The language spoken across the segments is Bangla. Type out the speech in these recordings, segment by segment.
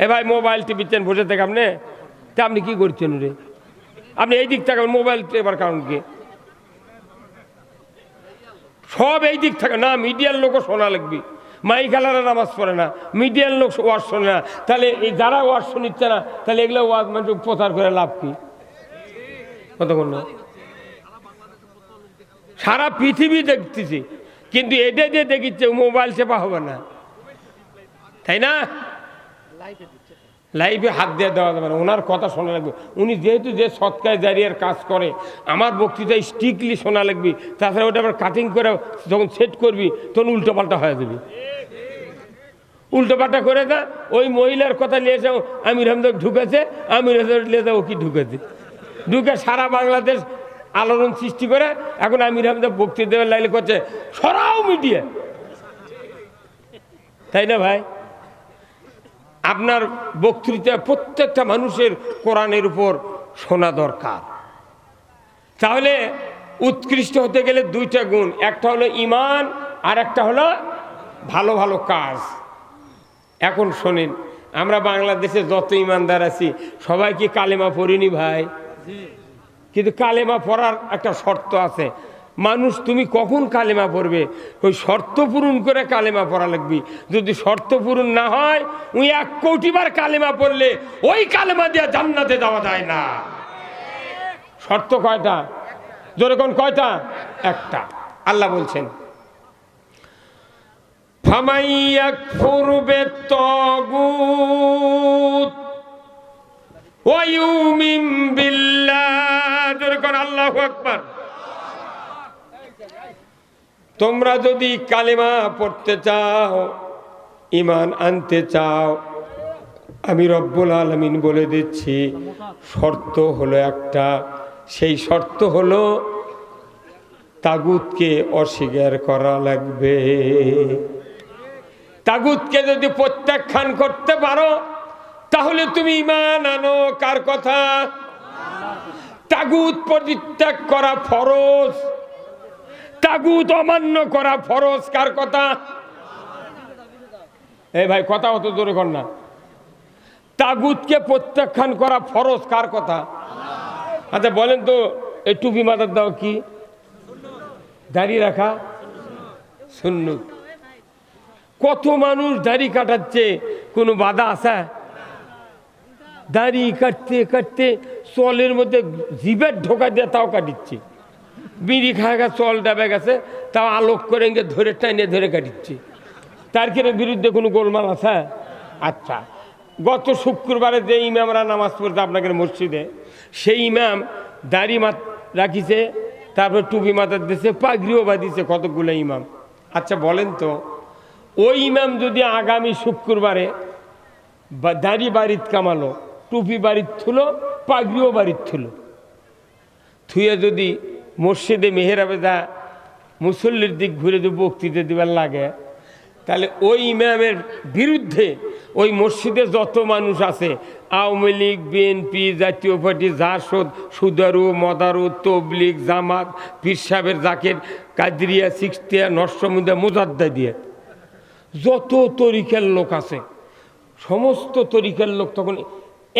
এ ভাই মোবাইল টিপিচ্ছেন বসে থেকে আপনি, তা আপনি কি করছেন রে? আপনি এই দিক থেকে মোবাইল টেপার কারণ কি? সব এই দিক থেকে না, মিডিয়ার লোকও শোনা লাগবে। মাইকালারা নামাজ পড়ে না, মিডিয়ার লোক ওয়াজ শোনে না, তাহলে এই যারা ওয়াজ শুনিচ্ছে না, তাহলে এগুলো ওয়াজ মানে প্রচার করে লাভ কি? কতক্ষণ না সারা পৃথিবী দেখতেছি, কিন্তু এটা যে দেখিচ্ছে মোবাইল চেপা হবে না, তাই না? লাইভে হাত দিয়ে দেওয়া যাবে না, ওনার কথা শোনা লাগবে। উনি যেহেতু যে সৎকায় জারিয়ার কাজ করে, আমার বক্তৃতা স্ট্রিক্টলি শোনা লাগবে। তাছাড়া ওটা আবার কাটিং করে যখন সেট করবি তখন উল্টোপাল্টা হয়ে যাবে। উল্টোপাল্টা করে দা ওই মহিলার কথা নিয়ে যাও, আমির আহমেদ ঢুকেছে, আমির আহমেদ নিয়ে যাও কি ঢুকেছে, ঢুকে সারা বাংলাদেশ আলোড়ন সৃষ্টি করে। এখন আমির আহমেদ বক্তৃতা দেওয়ার লাইলে করছে সরাও মিডিয়া, তাই না ভাই? আপনার বক্তৃতা প্রত্যেকটা মানুষের কোরআনের উপর শোনা দরকার। তাহলে উৎকৃষ্ট হতে গেলে দুইটা গুণ, একটা হলো ঈমান আর একটা হলো ভালো ভালো কাজ। এখন শোনেন, আমরা বাংলাদেশে যত ইমানদার আছি সবাই কি কালেমা পড়িনি ভাই? কিন্তু কালেমা পড়ার একটা শর্ত আছে। মানুষ তুমি কখন কালেমা পড়বে, ওই শর্ত পূরণ করে কালেমা পড়া লাগবে। যদি শর্ত পূরণ না হয়, ওই 1 কোটি বার কালেমা পড়লে ওই কালেমা দিয়ে জান্নাতে যাওয়া যায় না। শর্ত কয়টা? যেরকম কয়টা? একটা। আল্লাহ বলছেন ফামাইয়াকফুর বিত্তাগুত ওয়া ইউমিন বিল্লাহ। যেরকম আল্লাহু আকবার। তোমরা যদি কালেমা পড়তে চাও, ঈমান আনতে চাও, আমি রব্বুল আলামিন বলে দিচ্ছি, শর্ত হলো একটা। সেই শর্ত হলো তাগুতকে অস্বীকার করা লাগবে। তাগুতকে যদি প্রত্যাখ্যান করতে পারো তাহলে তুমি ঈমান আনো। কার কথা? তাগুত পরিত্যাগ করা ফরজ, তাগুত অমান্য করা ফরজ। কার কথা? এই ভাই কথা অত জোরে কর না। তাগুতকে প্রত্যাখ্যান করা ফরজ। কার কথা? আচ্ছা বলেন তো, এই টুপি মাথার দাও কি? দাড়ি রাখা সুন্নত। কত মানুষ দাড়ি কাটাচ্ছে, কোনো বাধা আছে? দাড়ি কাটতে কাটতে চলের মধ্যে জিভের ঢোকা দিয়ে তাও কাটিচ্ছে। বিড়ি খায় গেছে, চল ডাবে গেছে, তাও আলোক করে ধরে টাইনে ধরে কাটিচ্ছে। তার কিনা বিরুদ্ধে কোনো গোলমাল আছে? আচ্ছা, গত শুক্রবারে যে ইমামরা নামাজ পড়তে আপনাদের মসজিদে, সেই ইমাম দাড়ি রাখিছে, তারপর টুপি মাথার দিছে, পাগড়িও বাঁধিছে কতগুলো ইমাম। আচ্ছা বলেন তো, ওই ইমাম যদি আগামী শুক্রবারে দাড়ি বাড়িত কামালো, টুপি বাড়িত থুলো, পাগড়িও বাড়িত থুলো, থুয়ে যদি মসজিদে মেহরাবে যা মুসল্লির দিক ঘুরে যদি বক্তৃতা দিবার লাগে, তাহলে ওই ইমামের বিরুদ্ধে ওই মসজিদে যত মানুষ আছে, আওয়ামী লীগ, বিএনপি, জাতীয় পার্টি, জাসদ, সুদারু, মদারু, তবলিগ, জামাত, পীর সাহেবের জাকের, কাদরিয়া, সিক্সটিয়া, নরসমুদা, মুজাদ্দা দিয়ে যত তরিকার লোক আছে, সমস্ত তরিকার লোক তখন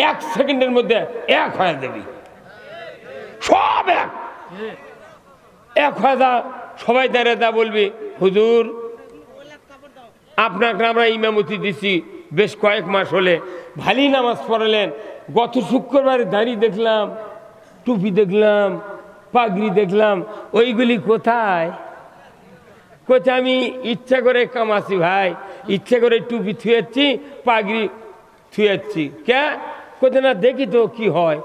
1 সেকেন্ডের মধ্যে এক হয়ে যাবে। সব এক হয়ে যা, সবাই দাঁড়িয়ে দা বলবি, হুজুর আপনাকে আমরা ইমামতি দিছি বেশ কয়েক মাস হলে, ভালোই নামাজ পড়ালেন, গত শুক্রবারে দাড়ি দেখলাম, টুপি দেখলাম, পাগড়ি দেখলাম, ওইগুলি কোথায়? কোথায়? আমি ইচ্ছা করে কামাছি ভাই, ইচ্ছা করে টুপি থুয়েছি, পাগড়ি থুয়েছি। কে কোথায়? না দেখি তো কি হয়।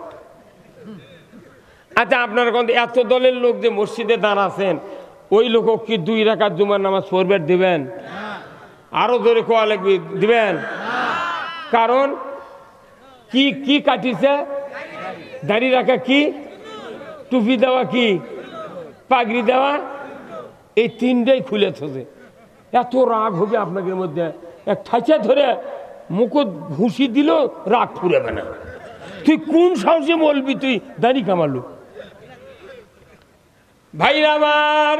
আচ্ছা আপনার এত দলের লোক যে মসজিদে দাঁড়াছেন, ওই লোক কি 2 রাকাত জুমার নামাজ পড়বে দিবেন? আরো জোরে কোয়া লাগবে, দিবেন? কারণ কি কি কাটিছে? দাড়ি রাখা কি, টুপি দেওয়া কি, পাগড়ি দেওয়া, এই 3টাই খুলে থোছে। এত রাগ হবে আপনাদের মধ্যে, এক ঠাইচা ধরে মুকুট ঘুষি দিল, রাগ ফুরাবে না। তুই কোন সাহসে বলবি তুই দাড়ি কামালু? ভাইরা আমার,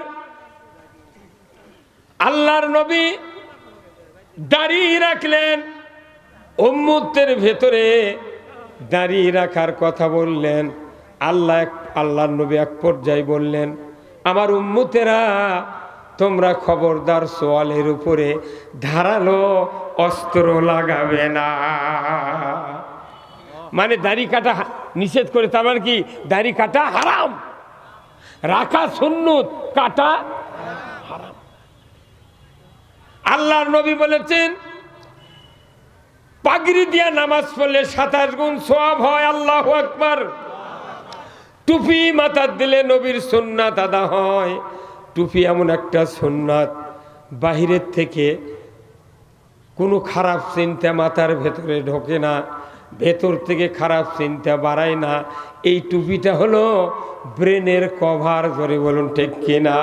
আল্লাহর নবী দাড়ি রাখলেন, উম্মতের ভেতরে দাঁড়িয়ে রাখার কথা বললেন। আল্লাহর নবী এক পর্যায়ে বললেন, আমার উম্মতেরা তোমরা খবরদার সোয়ালের উপরে ধারালো অস্ত্র লাগাবে না। মানে দাড়ি কাটা নিষেধ করে, তার মানে কি দাড়ি কাটা হারাম, রাখা সুন্নত, কাটা হারাম। আল্লাহর নবী বলেছেন পাগড়ি দিয়া নামাজ পড়লে 27 গুণ সওয়াব হয়। আল্লাহু আকবার। টুপি মাথার দিলে নবীর সুন্নাত আদা হয়। টুপি এমন একটা সুন্নাত, বাহিরের থেকে কোনো খারাপ চিন্তা মাথার ভেতরে ঢোকে না, ভেতর থেকে খারাপ চিন্তা বাড়ায় না। এই টুপিটা হলো ব্রেনের কভার, ধরে বলুন ঠিক কিনা?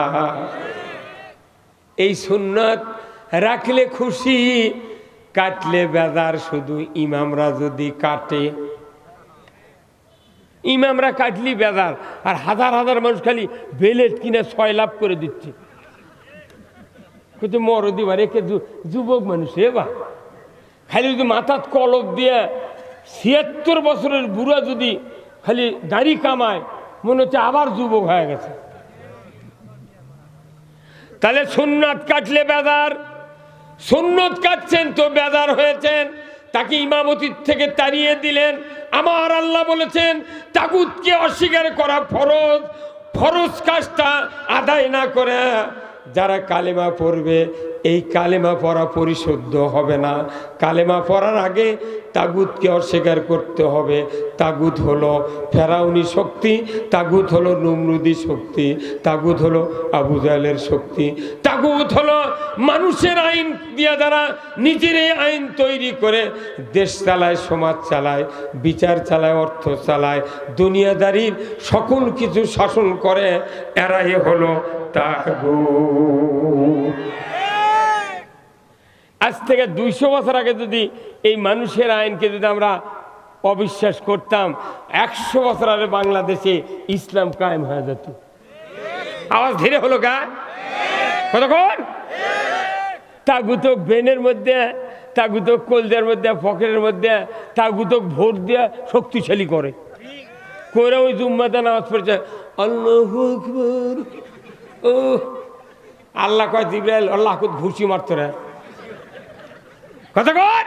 এই সুন্নাত রাখলে খুশি, কাটলে বেজার। শুধু ইমামরা যদি কাটে, ইমামরা কাটলি বেজার, আর হাজার হাজার মানুষ খালি বেলেট কিনে 6 লাভ করে দিচ্ছে। কিন্তু মরদি বা রেখে যুবক মানুষ রে বা, খালি যদি মাথার কলপ দিয়ে 76 বছরের বুড়া যদি খালি দাড়ি কামায়, মনে হচ্ছে আবার যুবক হয়ে গেছে। তাহলে সুন্নাত কাটলে বেজার, সুন্নত কাটছেন তো বেজার হয়েছেন, তাকে ইমামতির থেকে তাড়িয়ে দিলেন। আমার আল্লাহ বলেছেন তাগুতকে অস্বীকার করা ফরজ, ফরজ কাজটা আদায় না করে যারা কালেমা পড়বে, এই কালেমা পড়া পরিশুদ্ধ হবে না। কালেমা পড়ার আগে তাগুতকে অস্বীকার করতে হবে। তাগুত হলো ফেরাউনি শক্তি, তাগুত হলো নমরুদি শক্তি, তাগুত হলো আবু জাহেলের শক্তি, তাগুত হলো মানুষের আইন দিয়ে যারা নিজের আইন তৈরি করে দেশ চালায়, সমাজ চালায়, বিচার চালায়, অর্থ চালায়, দুনিয়াদারির সকল কিছু শাসন করে, এরাই হলো তাগুত। আজ থেকে 200 বছর আগে যদি এই মানুষের আইনকে যদি আমরা অবিশ্বাস করতাম, 100 বছর আগে বাংলাদেশে ইসলাম কায়েম হয়ে যেত। আওয়াজ ধীরে হলো গা কতক্ষণ? তাগুতক ব্রেনের মধ্যে, তাগুতক কলজার মধ্যে, পকেটের মধ্যে, তাগুতক ভোট দিয়ে শক্তিশালী করে ওই জুম্মাতে নামাজ পড়ছে আল্লাহু আকবার। ও আল্লাহ কয় জিবরাইল আল্লাহ ঘুষি মারতো রে কতক্ষণ?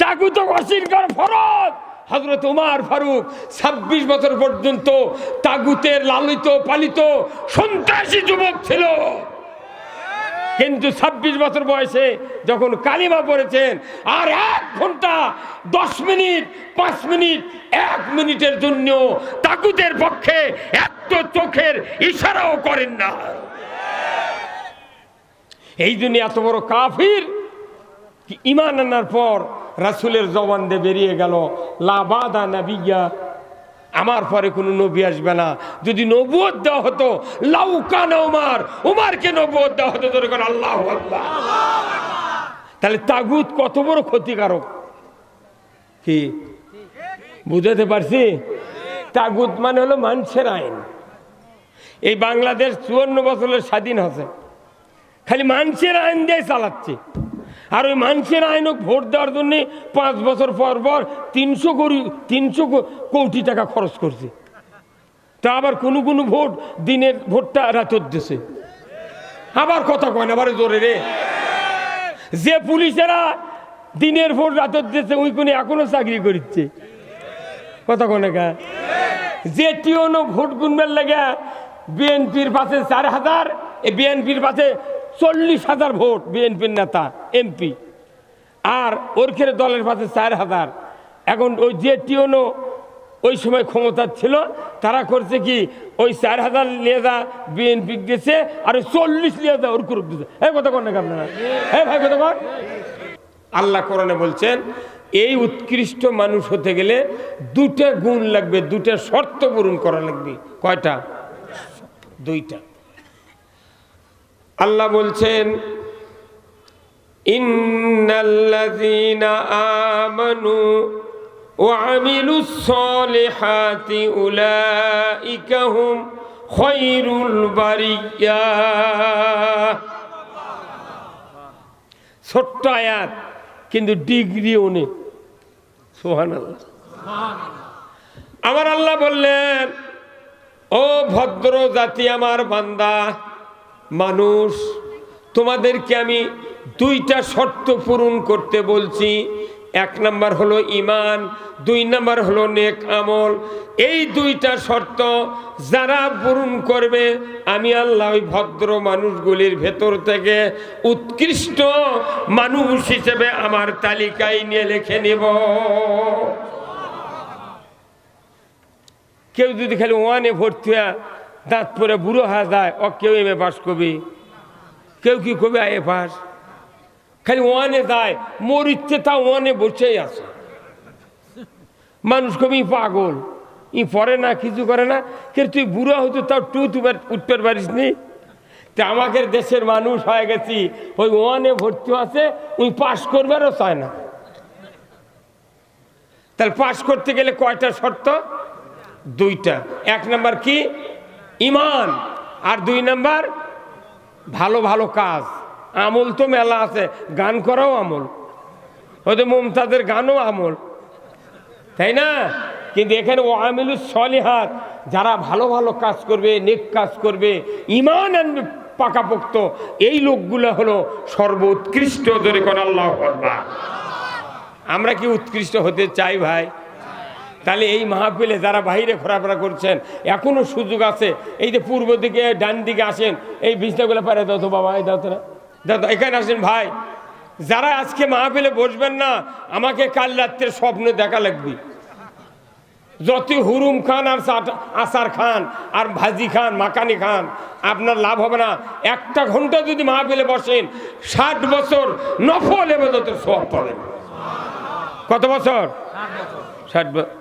তাগুতক অস্বীকার ফরজ। হযরত ওমর ফারুক 26 বছর পর্যন্ত তাগুতের লালিত পালিত সন্ত্রাসী যুবক ছিল, কিন্তু 26 বছর বয়সে যখন কালিমা পড়েছেন, আর 1 ঘন্টা 10 মিনিট 5 মিনিট 1 মিনিটের জন্য তাগুতের পক্ষে একটা চোখের ইশারাও করেন না। এই জন্য এত বড় কাফির ঈমান আনার পর রাসূলের জবান দিয়ে বেরিয়ে গেল লা বাদা নাবিয়্যা, আমার পরে কোনো নবী আসবে না। যদি নবুয়ত দেওয়া হতো লাউ কানা ওমর, ওমরকে নবুয়ত দেওয়া হতো। তোর কোন আল্লাহু আকবার। তাহলে তাগুত কত বড় ক্ষতিকারক কি বুঝাতে পারছি? তাগুত মানে হলো মানুষের আইন। এই বাংলাদেশ 54 বছরের স্বাধীন আছে, খালি মানুষের আইন দিয়ে চালাচ্ছে। আর ওই মানুষের আইনও ভোট দেওয়ার জন্য 5 বছর পর পর 300 কোটি টাকা খরচ করছে। তা আবার কোনো কোনো ভোট দিনের ভোটটা রাতের দেশে, আবার কথা কয় না আবার জোরে রে। যে পুলিশেরা দিনের ভোট রাতের দেশে ওই কোনে এখনো চাকরি করছে, কথা কয় না। যে টিওনো ভোট গুনবার লাগে বিএনপির পাশে 4000, বিএনপির পাশে 40,000 ভোট, বিএনপির নেতা এমপি, আর ওর খেলে দলের পাশে 4000। এখন ওই যে টিওনো ওই সময় ক্ষমতা ছিল, তারা করছে কি ওই 4000 নিয়ে যা বিএনপি গেছে, আর ওই 40 নিয়ে যা ওর গ্রুপ দিয়েছে। এই কথা কন না আপনারা, হ্যাঁ ভাই কথা কন। আল্লাহ কোরআনে বলছেন এই উৎকৃষ্ট মানুষ হতে গেলে 2টা গুণ লাগবে, 2টা শর্ত পূরণ করা লাগবে। কয়টা? 2টা। আল্লাহ বলছেন ইন্নাল্লাযীনা আমানু ওয়া আমিলুস সালিহাতি উলাইকা হুম খায়রুল বারিয়া। ছোট্ট আয়াত, কিন্তু ডিগ্রিও নেই। সুবহানাল্লাহ। আমার আল্লাহ বললেন, ও ভদ্র জাতি আমার বান্দা মানুষ, তোমাদেরকে আমি দুইটা শর্ত পূরণ করতে বলছি। এক নাম্বার হলো ঈমান, দুই নাম্বার হলো নেক আমল। এই দুইটা শর্ত যারা পূরণ করবে, আমি আল্লাহ ওই ভদ্র মানুষগুলির ভেতর থেকে উৎকৃষ্ট মানুষ হিসেবে আমার তালিকায় নিয়ে লিখে নেব। কেউ যদি খালি ওয়ানে ভর্তি হয়ে দাঁত পরে বুড়ো হয়ে যায়, ও কেউ এম এ পাস করবি, কেউ কি কবি আই এ পাস, খালি ওয়ানে যায় মরিচ্ছে, তা ওয়ানে বসেই আছে। মানুষ কবি পাগল, ই পড়ে না, কিছু করে না, কিন্তু তুই বুড়ো হতো তাও উঠতে পারিস নি। তা আমাদের দেশের মানুষ হয়ে গেছি ওই ওয়ানে ভর্তি আছে, ওই পাস করবারও চায় না। তাহলে পাস করতে গেলে কয়টা শর্ত? দুইটা। এক নাম্বার কি? ঈমান। আর দুই নাম্বার ভালো ভালো কাজ। আমল তো মেলা আছে, গান করাও আমল, ওদের মুমতাজের গানও আমল, তাই না? কিন্তু এখানে ওয়ামিলুস সলিহাত, যারা ভালো ভালো কাজ করবে, নেক কাজ করবে, ঈমান আনবে পাকাপোক্ত, এই লোকগুলো হলো সর্বোৎকৃষ্ট। ধরে কোন আল্লাহু আকবার। আমরা কি উৎকৃষ্ট হতে চাই ভাই? তাহলে এই মাহফিলে যারা বাইরে ঘোরাফেরা করছেন, এখনো সুযোগ আছে। এই যে পূর্ব দিকে ডান দিকে আসেন, এই বিছনাগুলো পারে দাও তো বাবা, এই দাও তো না, দাও তো, এখানে আসেন ভাই। যারা আজকে মাহফিলে বসবেন না, আমাকে কাল রাত্রে স্বপ্ন দেখা লাগবে। যত হুরুম খান আর আচার খান আর ভাজি খান, মাকানি খান, আপনার লাভ হবে না। একটা ঘন্টা যদি মাহফিলে বসেন, 60 বছর নফল ইবাদতের সওয়াব পাবেন। কত বছর? 60 বছর।